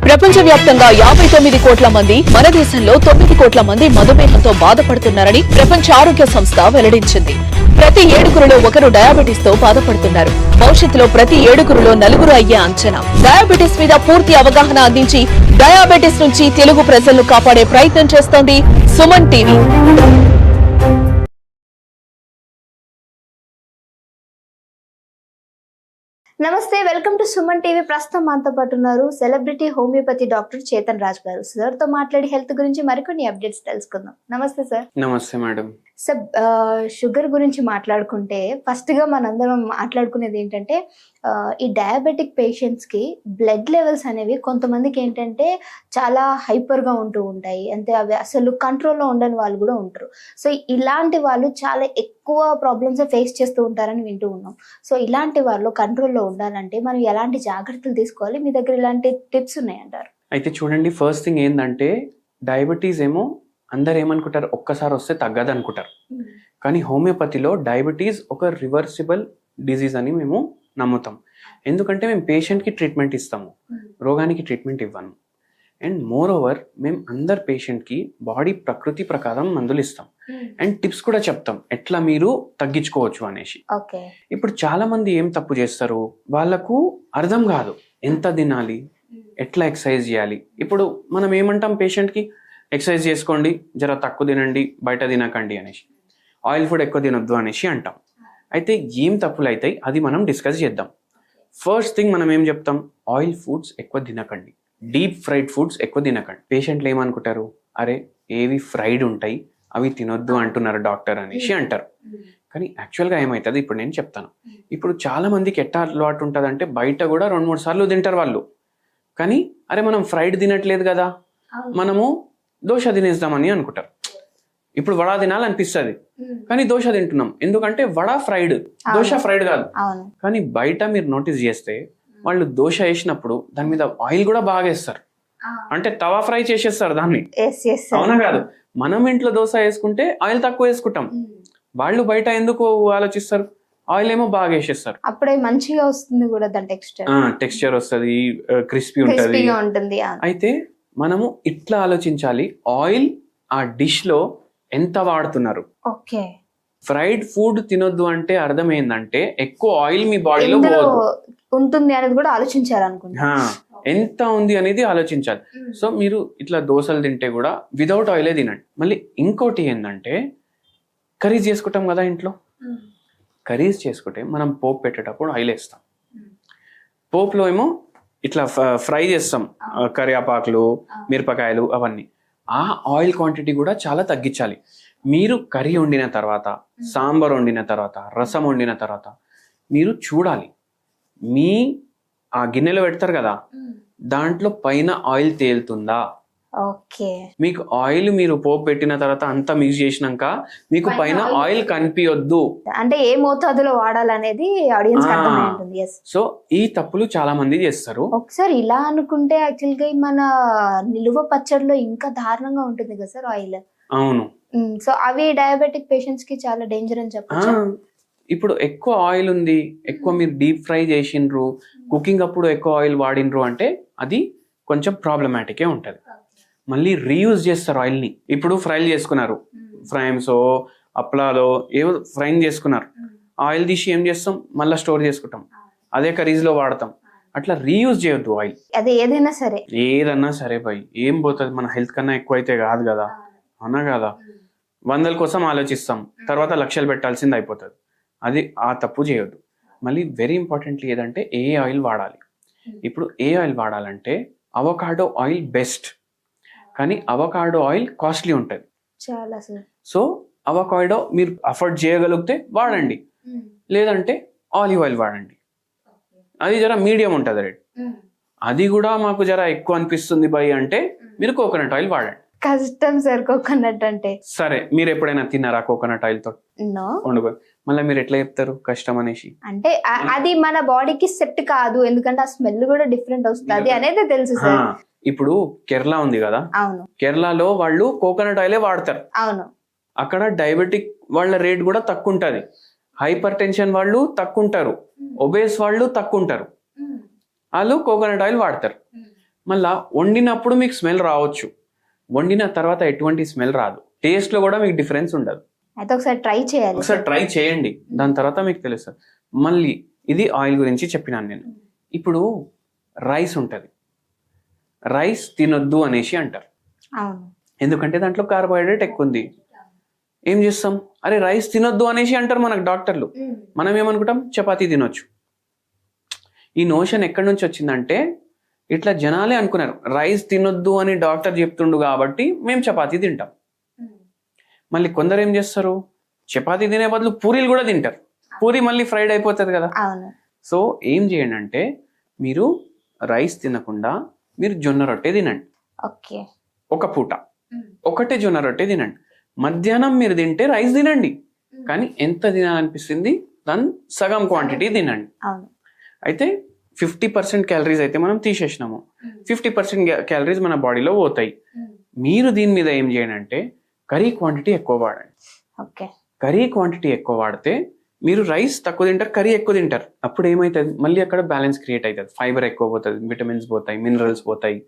ప్రపంచవ్యాప్తంగా 59 కోట్ల మంది, మన దేశంలో 9 కోట్ల మంది మధుమేహంతో బాధపడుతున్నారని ప్రపంచ ఆరోగ్య సంస్థ వెల్లడించింది. ప్రతి 7గురిలో ఒకరు డయాబెటిస్ తో బాధపడుతున్నారు. భవిష్యత్తులో ప్రతి 7గురిలో 4 అయ్యే అంచనా. డయాబెటిస్ మీద పూర్తి అవగాహన అందించి డయాబెటిస్ నుంచి తెలుగు ప్రజలను కాపాడే ప్రయత్నం చేస్తోంది సుమన్ టీవీ. నమస్తే, వెల్కమ్ టు సుమన్ టీవీ. ప్రస్తుతం మనతో పాటు ఉన్నారు celebrity homeopathy doctor Chetan Raj గారు. సార్ తో మాట్లాడి హెల్త్ గురించి మరికొన్ని అప్డేట్స్ తెలుసుకుందాం. నమస్తే సార్. నమస్తే మేడం. సార్, షుగర్ గురించి మాట్లాడుకుంటే ఫస్ట్ గా మనందరం మాట్లాడుకునేది ఏంటంటే ఈ డయాబెటిక్ పేషెంట్స్ కి బ్లడ్ లెవెల్స్ అనేవి కొంతమందికి ఏంటంటే చాలా హైపర్ గా ఉంటూ ఉంటాయి, అంతే అవి అసలు కంట్రోల్లో ఉండని వాళ్ళు కూడా ఉంటారు. సో ఇలాంటి వాళ్ళు చాలా ఎక్కువ ప్రాబ్లమ్స్ ఫేస్ చేస్తూ ఉంటారని వింటూ ఉన్నాం. సో ఇలాంటి వాళ్ళు కంట్రోల్లో ఉండాలంటే మనం ఎలాంటి జాగ్రత్తలు తీసుకోవాలి? మీ దగ్గర ఇలాంటి టిప్స్ ఉన్నాయంటారు? అయితే చూడండి, ఫస్ట్ థింగ్ ఏంటంటే డయాబెటీస్ ఏమో అందరు ఏమనుకుంటారు, ఒక్కసారి వస్తే తగ్గదు అనుకుంటారు. కానీ హోమియోపతిలో డయాబెటీస్ ఒక రివర్సిబుల్ డిజీజ్ అని మేము నమ్ముతాం. ఎందుకంటే మేము పేషెంట్కి ట్రీట్మెంట్ ఇస్తాము, రోగానికి ట్రీట్మెంట్ ఇవ్వను. అండ్ మోర్ ఓవర్ మేము అందరు పేషెంట్కి బాడీ ప్రకృతి ప్రకారం మందులు ఇస్తాం అండ్ టిప్స్ కూడా చెప్తాం ఎట్లా మీరు తగ్గించుకోవచ్చు అనేసి. ఇప్పుడు చాలా మంది ఏం తప్పు చేస్తారు, వాళ్ళకు అర్థం కాదు ఎంత తినాలి, ఎట్లా ఎక్సర్సైజ్ చేయాలి. ఇప్పుడు మనం ఏమంటాం పేషెంట్కి, ఎక్సర్సైజ్ చేసుకోండి, జర తక్కువ తినండి, బయట తినకండి అనేసి, ఆయిల్ ఫుడ్ ఎక్కువ తినొద్దు అనేసి అంటాం. అయితే ఏం తప్పులు అవుతాయి అది మనం డిస్కస్ చేద్దాం. ఫస్ట్ థింగ్ మనం ఏం చెప్తాం, ఆయిల్ ఫుడ్స్ ఎక్కువ తినకండి, డీప్ ఫ్రైడ్ ఫుడ్స్ ఎక్కువ తినకండి. పేషెంట్లు ఏమనుకుంటారు, అరే ఏవి ఫ్రైడ్ ఉంటాయి అవి తినొద్దు అంటున్నారు డాక్టర్ అనేసి అంటారు. కానీ యాక్చువల్గా ఏమవుతుంది ఇప్పుడు నేను చెప్తాను. ఇప్పుడు చాలా మందికి ఎట్లా అలవాటు ఉంటుంది అంటే బయట కూడా 2-3 సార్లు తింటారు వాళ్ళు. కానీ అరే మనం ఫ్రైడ్ తినట్లేదు కదా, మనము దోశ తినేద్దామని అనుకుంటారు. ఇప్పుడు వడ తినాలనిపిస్తుంది కానీ దోశ తింటున్నాం, ఎందుకంటే వడ ఫ్రైడ్, దోశ ఫ్రైడ్ కాదు. కానీ బయట మీరు నోటీస్ చేస్తే వాళ్ళు దోశ వేసినప్పుడు దాని మీద ఆయిల్ కూడా బాగా వేస్తారు, అంటే తవా ఫ్రై చేసేస్తారు దాన్ని. అవునా కాదు? మనం ఇంట్లో దోశ వేసుకుంటే ఆయిల్ తక్కువ వేసుకుంటాం, వాళ్ళు బయట ఎందుకు ఆలోచిస్తారు, ఆయిల్ ఏమో బాగా వేసేస్తారు. అప్పుడే మంచిగా వస్తుంది కూడా, టెక్స్చర్ వస్తుంది, క్రిస్పీ ఉంటుంది. అయితే మనము ఇట్లా ఆలోచించాలి, ఆయిల్ ఆ డిష్ లో ఎంత వాడుతున్నారు. ఫ్రైడ్ ఫుడ్ తినొద్దు అంటే అర్థం ఏంటంటే ఎక్కువ ఆయిల్ మీ బాడీలో ఉంటుంది అనేది కూడా ఆలోచించాలనుకుంటా, ఎంత ఉంది అనేది ఆలోచించాలి. సో మీరు ఇట్లా దోశలు తింటే కూడా వితౌట్ ఆయిలే తినండి. మళ్ళీ ఇంకోటి ఏంటంటే కర్రీస్ చేసుకుంటాం కదా ఇంట్లో, కర్రీస్ చేసుకుంటే మనం పోపు పెట్టేటప్పుడు ఆయిల్ వేస్తాం, పోపులో ఏమో ఇట్లా ఫ్రై చేస్తాం కరివేపాకులు, మిరపకాయలు అవన్నీ. ఆ ఆయిల్ క్వాంటిటీ కూడా చాలా తగ్గించాలి. మీరు కర్రీ వండిన తర్వాత, సాంబార్ వండిన తర్వాత, రసం వండిన తర్వాత మీరు చూడాలి, మీ ఆ గిన్నెలో పెడతారు కదా దాంట్లో పైన ఆయిల్ తేలుతుందా. మీకు ఆయిల్ మీరు పోపు పెట్టిన తర్వాత అంతా మిక్స్ చేసినాక మీకు పైన ఆయిల్ కనిపించొద్దు, అంటే ఏ మోతాదులో వాడాలనేది ఆడియన్స్ కి అర్థమై ఉంటుంది. సో ఈ తప్పులు చాలా మంది చేస్తారు. ఒకసారి ఇలా అనుకుంటే యాక్చువల్ గా మన నిలువ పచ్చడిలో ఇంకా దారుణంగా ఉంటుంది కదా సార్ ఆయిల్. అవును. సో అవి డయాబెటిక్ పేషెంట్స్ కి చాలా డేంజర్ అని చెప్పొచ్చు. ఇప్పుడు ఎక్కువ ఆయిల్ ఉంది, ఎక్కువ మీరు డీప్ ఫ్రై చేసిండ్రు, కుకింగ్ అప్పుడు ఎక్కువ ఆయిల్ వాడినరు అంటే అది కొంచెం ప్రాబ్లమాటికే ఉంటుంది. మళ్ళీ రీయూజ్ చేస్తారు ఆయిల్ని. ఇప్పుడు ఫ్రైలు చేసుకున్నారు, ఫ్రైమ్సో అప్లాలో ఏవో ఫ్రైన్ చేసుకున్నారు, ఆయిల్ తీసి ఏం చేస్తాం, మళ్ళీ స్టోర్ చేసుకుంటాం, అదే కర్రీస్లో వాడతాం. అట్లా రీయూజ్ చేయొద్దు ఆయిల్. అదే ఏదైనా సరే భయ్, ఏం పోతుంది, మన హెల్త్ కన్నా ఎక్కువ అయితే కాదు కదా, అవునా కదా? 100 కోసం ఆలోచిస్తాం, తర్వాత లక్షలు పెట్టాల్సింది అయిపోతుంది. అది ఆ తప్పు చేయొద్దు. మళ్ళీ వెరీ ఇంపార్టెంట్లీ ఏదంటే ఏ ఆయిల్ వాడాలి. ఇప్పుడు ఏ ఆయిల్ వాడాలంటే అవకాడో ఆయిల్ బెస్ట్, కానీ అవకాడో ఆయిల్ కాస్ట్లీ ఉంటుంది చాలా. సో అవకాడో మీరు అఫోర్డ్ చేయగలిగితే వాడండి, లేదంటే ఆలివ్ ఆయిల్ వాడండి, అది జర మీడియం ఉంటుంది రేట్. అది కూడా మాకు జర ఎక్కువ అనిపిస్తుంది బై అంటే మీరు కోకోనట్ ఆయిల్ వాడండి. కష్టం సార్ కోకోనట్ అంటే. సరే, మీరు ఎప్పుడైనా తిన్నారా కోకోనట్ ఆయిల్ తో వండుకొని? మళ్ళీ మీరు ఎట్లా చెప్తారు కష్టం అనేసి? అంటే అది మన బాడీకి సెట్ కాదు, ఎందుకంటే ఆ స్మెల్ కూడా డిఫరెంట్ వస్తుంది అనేది తెలుసు సార్. ఇప్పుడు కేరళ ఉంది కదా, అవును, కేరళలో వాళ్ళు కోకోనట్ ఆయిలే వాడతారు. అవును. అక్కడ డయాబెటిక్ వాళ్ళ రేట్ కూడా తక్కువ ఉంటది, హైపర్ టెన్షన్ వాళ్ళు తక్కువ ఉంటారు, ఒబేస్ వాళ్ళు తక్కువ ఉంటారు, వాళ్ళు కోకోనట్ ఆయిల్ వాడతారు. మళ్ళా వండినప్పుడు మీకు స్మెల్ రావచ్చు, వండిన తర్వాత ఎటువంటి స్మెల్ రాదు, టేస్ట్లో కూడా మీకు డిఫరెన్స్ ఉండదు. అయితే ఒకసారి ట్రై చేయాలి. ఒకసారి ట్రై చేయండి, దాని తర్వాత మీకు తెలుస్తుంది. మళ్ళీ ఇది ఆయిల్ గురించి చెప్పినాను నేను. ఇప్పుడు రైస్ ఉంటుంది, రైస్ తినొద్దు అనేసి అంటారు. అవును. ఎందుకంటే దాంట్లో కార్బోహైడ్రేట్ ఎక్కువ ఉంది. ఏం చేస్తాం, అరే రైస్ తినొద్దు అనేసి అంటారు మనకు డాక్టర్లు. మనం ఏమనుకుంటాం, చపాతీ తినొచ్చు. ఈ నోషన్ ఎక్కడి నుంచి వచ్చిందంటే ఇట్లా జనాలే అనుకున్నారు, రైస్ తినొద్దు అని డాక్టర్ చెప్తుండు కాబట్టి మేము చపాతీ తింటాం. మళ్ళీ కొందరు ఏం చేస్తారు, చపాతీ తినే బదులు పూరీలు కూడా తింటారు. పూరి మళ్ళీ ఫ్రైడ్ అయిపోతుంది కదా. సో ఏం చేయండి అంటే, మీరు రైస్ తినకుండా మీరు జొన్న రొట్టె తినండి. ఒక పూట ఒకటే జొన్న రొట్టె తినండి. మధ్యాహ్నం మీరు తింటే రైస్ తినండి, కానీ ఎంత తినాలనిపిస్తుంది దాని సగం క్వాంటిటీ తినండి. అయితే 50% క్యాలరీస్ అయితే మనం తీసేసినాము, 50% క్యాలరీస్ మన బాడీలో పోతాయి. మీరు దీని మీద ఏం చేయండి అంటే, కర్రీ క్వాంటిటీ ఎక్కువ వాడండి. కర్రీ క్వాంటిటీ ఎక్కువ వాడితే మీరు రైస్ తక్కువ తింటారు, కర్రీ ఎక్కువ తింటారు. అప్పుడు ఏమవుతుంది, మళ్ళీ అక్కడ బ్యాలెన్స్ క్రియేట్ అవుతుంది. ఫైబర్ ఎక్కువ పోతుంది, విటమిన్స్ పోతాయి, మినరల్స్ పోతాయి,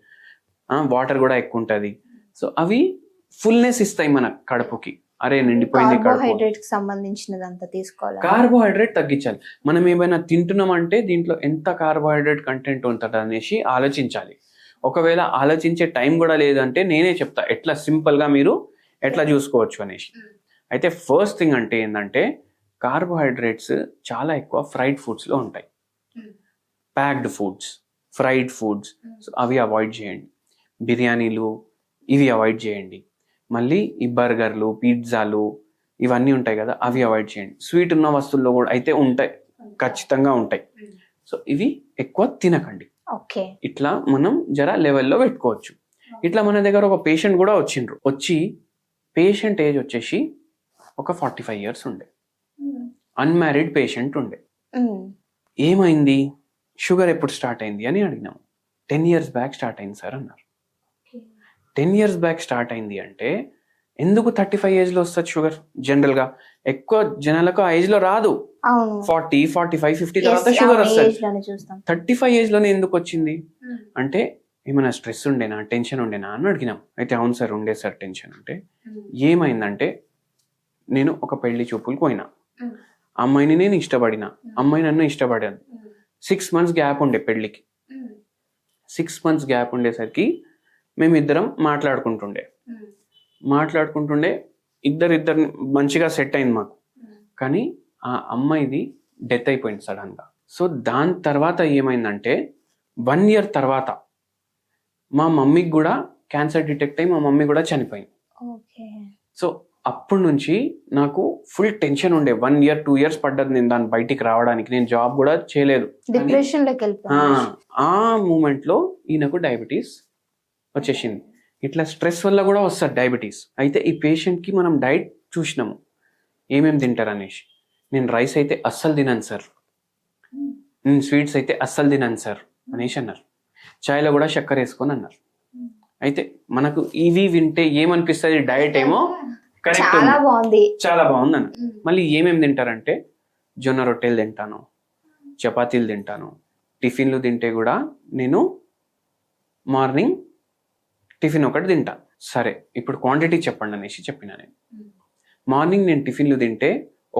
వాటర్ కూడా ఎక్కువ ఉంటుంది. సో అవి ఫుల్నెస్ ఇస్తాయి మన కడుపుకి. అరే నిండిపోయింది కార్బోహైడ్రేట్ సంబంధించినదంతా తీసుకోవాలి. కార్బోహైడ్రేట్ తగ్గించాలి. మనం ఏమైనా తింటున్నామంటే దీంట్లో ఎంత కార్బోహైడ్రేట్ కంటెంట్ ఉంటుంది అనేసి ఆలోచించాలి. ఒకవేళ ఆలోచించే టైం కూడా లేదంటే నేనే చెప్తా ఎట్లా సింపుల్ గా మీరు ఎట్లా చూసుకోవచ్చు అనేసి. అయితే ఫస్ట్ థింగ్ అంటే ఏంటంటే, కార్బోహైడ్రేట్స్ చాలా ఎక్కువ ఫ్రైడ్ ఫుడ్స్ లో ఉంటాయి. ప్యాక్డ్ ఫుడ్స్, ఫ్రైడ్ ఫుడ్స్, అవి అవాయిడ్ చేయండి. బిర్యానీలు ఇవి అవాయిడ్ చేయండి. మళ్ళీ ఈ బర్గర్లు, పిజ్జాలు ఇవన్నీ ఉంటాయి కదా, అవి అవాయిడ్ చేయండి. స్వీట్ ఉన్న వస్తువుల్లో కూడా అయితే ఉంటాయి, ఖచ్చితంగా ఉంటాయి. సో ఇవి ఎక్కువ తినకండి. ఇట్లా మనం జర లెవెల్లో పెట్టుకోవచ్చు. ఇట్లా మన దగ్గర ఒక పేషెంట్ కూడా వచ్చిండ్రు. వచ్చి పేషెంట్ ఏజ్ వచ్చేసి ఒక 45 years ఉండే, అన్మ్యారీడ్ పేషెంట్ ఉండే. ఏమైంది, షుగర్ ఎప్పుడు స్టార్ట్ అయింది అని అడిగినాము. 10 years బ్యాక్ స్టార్ట్ అయింది సార్ అన్నారు. 10 years బ్యాక్ స్టార్ట్ అయింది అంటే ఎందుకు 35 ఏజ్ లో వస్తుంది షుగర్? జనరల్ గా ఎక్కువ జనాలకు ఆ ఏజ్ లో రాదు. 40, 45, 50 తర్వాత షుగర్ వస్తుంది. 35 ఏజ్ లోనే ఎందుకు వచ్చింది అంటే, ఏమైనా స్ట్రెస్ ఉండేనా, టెన్షన్ ఉండేనా అని అడిగినాం. అయితే అవును సార్ ఉండే సార్ టెన్షన్. అంటే ఏమైందంటే, నేను ఒక పెళ్లి చూపులకు పోయినా, అమ్మాయిని నేను ఇష్టపడినా, అమ్మాయి నన్ను ఇష్టపడాను. 6 months గ్యాప్ ఉండే పెళ్లికి. 6 months గ్యాప్ ఉండేసరికి మేమిద్దరం మాట్లాడుకుంటుండే ఇద్దరు మంచిగా సెట్ అయింది మాకు. కానీ ఆ అమ్మాయిది డెత్ అయిపోయింది సడన్ గా. సో దాని తర్వాత ఏమైందంటే, 1 year తర్వాత మా మమ్మీకి కూడా క్యాన్సర్ డిటెక్ట్ అయ్యి మా మమ్మీ కూడా చనిపోయింది. సో అప్పటి నుంచి నాకు ఫుల్ టెన్షన్ ఉండే. 1 year 2 years పడ్డది నేను దాన్ని బయటికి రావడానికి. నేను జాబ్ కూడా చేయలేదు. ఆ మూమెంట్ లో ఈయనకు డయాబెటీస్ వచ్చేసింది. ఇట్లా స్ట్రెస్ వల్ల కూడా వస్తుంది డయాబెటీస్. అయితే ఈ పేషెంట్ కి మనం డైట్ చూసినాము, ఏమేమి తింటారు అనేసి. నేను రైస్ అయితే అస్సలు తినను సార్, నేను స్వీట్స్ అయితే అస్సలు తినను సార్ అనేసి అన్నారు. చాయ్లో కూడా చక్కెర వేసుకొని అన్నారు. అయితే మనకు ఇవి వింటే ఏమనిపిస్తుంది, డైట్ ఏమో కరెక్ట్ చాలా బాగుంది అన్న. మళ్ళీ ఏమేమి తింటారంటే, జొన్న రొట్టెలు తింటాను, చపాతీలు తింటాను, టిఫిన్లు తింటే కూడా నేను మార్నింగ్ టిఫిన్ ఒకటి తింటాను. సరే ఇప్పుడు క్వాంటిటీ చెప్పండి అనేసి చెప్పిన నేను. మార్నింగ్ నేను టిఫిన్లు తింటే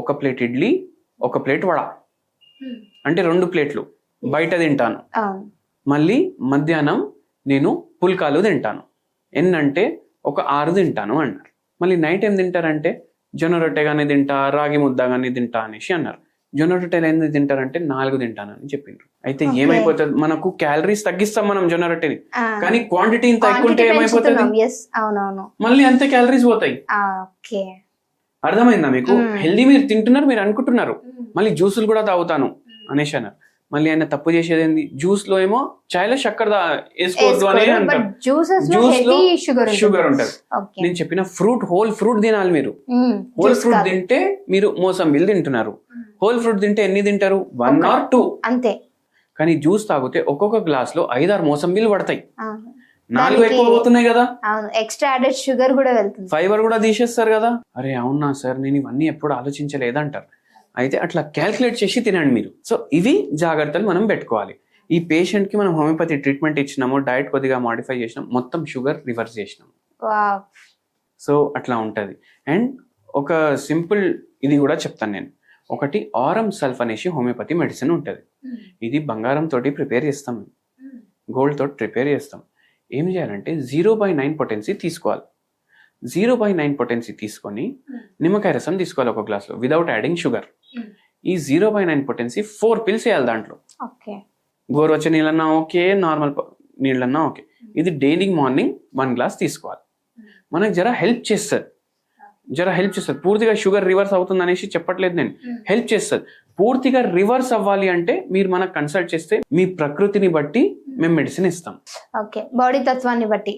1 plate ఇడ్లీ, 1 plate వడ, అంటే 2 plates బయట తింటాను. మళ్ళీ మధ్యాహ్నం నేను పుల్కాలు తింటాను, ఎన్నంటే ఒక 6 తింటాను అన్నారు. మళ్ళీ నైట్ ఏం తింటారంటే, జొన్న రొట్టె కానీ తింటా, రాగి ముద్ద కానీ తింటా అనేసి అన్నారు. జొన్న రొట్టెలు ఎందుకు తింటారంటే 4 తింటానని చెప్పిండ్రు. అయితే ఏమైపోతుంది, మనకు క్యాలరీస్ తగ్గిస్తాం మనం జొన్న రొట్టెని, కానీ క్వాంటిటీ ఇంత ఎక్కువ ఉంటే ఏమైపోతుంది, మళ్ళీ అంతే క్యాలరీస్ పోతాయి. అర్థమైందా మీకు? హెల్దీ మీరు తింటున్నారు, మీరు అనుకుంటున్నారు, మళ్ళీ జ్యూసులు కూడా తాగుతాను అనేసి అన్నారు. మళ్ళీ ఆయన తప్పు చేసేది ఏంది, జ్యూస్ లో ఏమో చాయ్లో చక్కెర వేసుకోవద్దు అని అంటారు, జ్యూస్ లో షుగర్ ఉంటది. నేను చెప్పిన హోల్ ఫ్రూట్ తినాలి మీరు. హోల్ ఫ్రూట్ తింటే మీరు మోసంబిల్ తింటున్నారు. హోల్ ఫ్రూట్ తింటే ఎన్ని తింటారు, 1 or 2 అంతే. కానీ జ్యూస్ తాగితే ఒక్కొక్క గ్లాస్ లో 5-6 మోసంబిల్ పడతాయి. 4 ఎక్కువ పోతున్నాయి కదా, ఎక్స్ట్రా యాడెడ్ షుగర్ కూడా వెళ్తుంది, ఫైబర్ కూడా తీసేస్తారు కదా. అరే అవునా సార్, నేను ఇవన్నీ ఎప్పుడు ఆలోచించలేదంటారు. అయితే అట్లా క్యాల్కులేట్ చేసి తినండి మీరు. సో ఇవి జాగ్రత్తలు మనం పెట్టుకోవాలి. ఈ పేషెంట్ కి మనం హోమియోపతి ట్రీట్మెంట్ ఇచ్చినాము, డైట్ కొద్దిగా మాడిఫై చేసినాం, మొత్తం షుగర్ రివర్స్ చేసినాం. వావ్. సో అట్లా ఉంటుంది. అండ్ ఒక సింపుల్ ఇది కూడా చెప్తాను నేను. ఒకటి ఆరం సల్ఫ్ అనేసి హోమియోపతి మెడిసిన్ ఉంటుంది. ఇది బంగారం తోటి ప్రిపేర్ చేస్తాం, గోల్డ్ తోటి ప్రిపేర్ చేస్తాం. ఏం చేయాలంటే 0/9 పొటెన్సీ తీసుకోవాలి. 0/9 పొటెన్సీ తీసుకొని నిమ్మకాయ రసం తీసుకోవాలి ఒక గ్లాస్లో వితౌట్ యాడింగ్ షుగర్. ఈ 0/9 పొటెన్సీ 4 పిల్స్ వేయాలి దాంట్లో. ఓకే. గోరువెచ్చని నీళ్ళన్నా ఓకే, నార్మల్ నీళ్ళన్నా ఓకే. ఇది డైలీ మార్నింగ్ 1 గ్లాస్ తీసుకోవాలి. మనకు జర హెల్ప్ చేస్తుంది, పూర్తిగా షుగర్ రివర్స్ అవుతుంది అనేసి చెప్పట్లేదు నేను, హెల్ప్ చేస్తుంది. పూర్తిగా రివర్స్ అవ్వాలి అంటే మీరు మనకు కన్సల్ట్ చేస్తే మీ ప్రకృతిని బట్టి మేము మెడిసిన్ ఇస్తాం. ఓకే, బాడీ తత్వాన్ని బట్టి.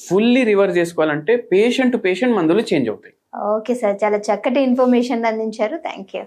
ఫుల్లీ రివర్స్ చేసుకోవాలంటే పేషెంట్ టు పేషెంట్ మందులు చేంజ్ అవుతాయి. ఓకే సార్, చాలా చక్కటి ఇన్ఫర్మేషన్ అందించారు. Thank you.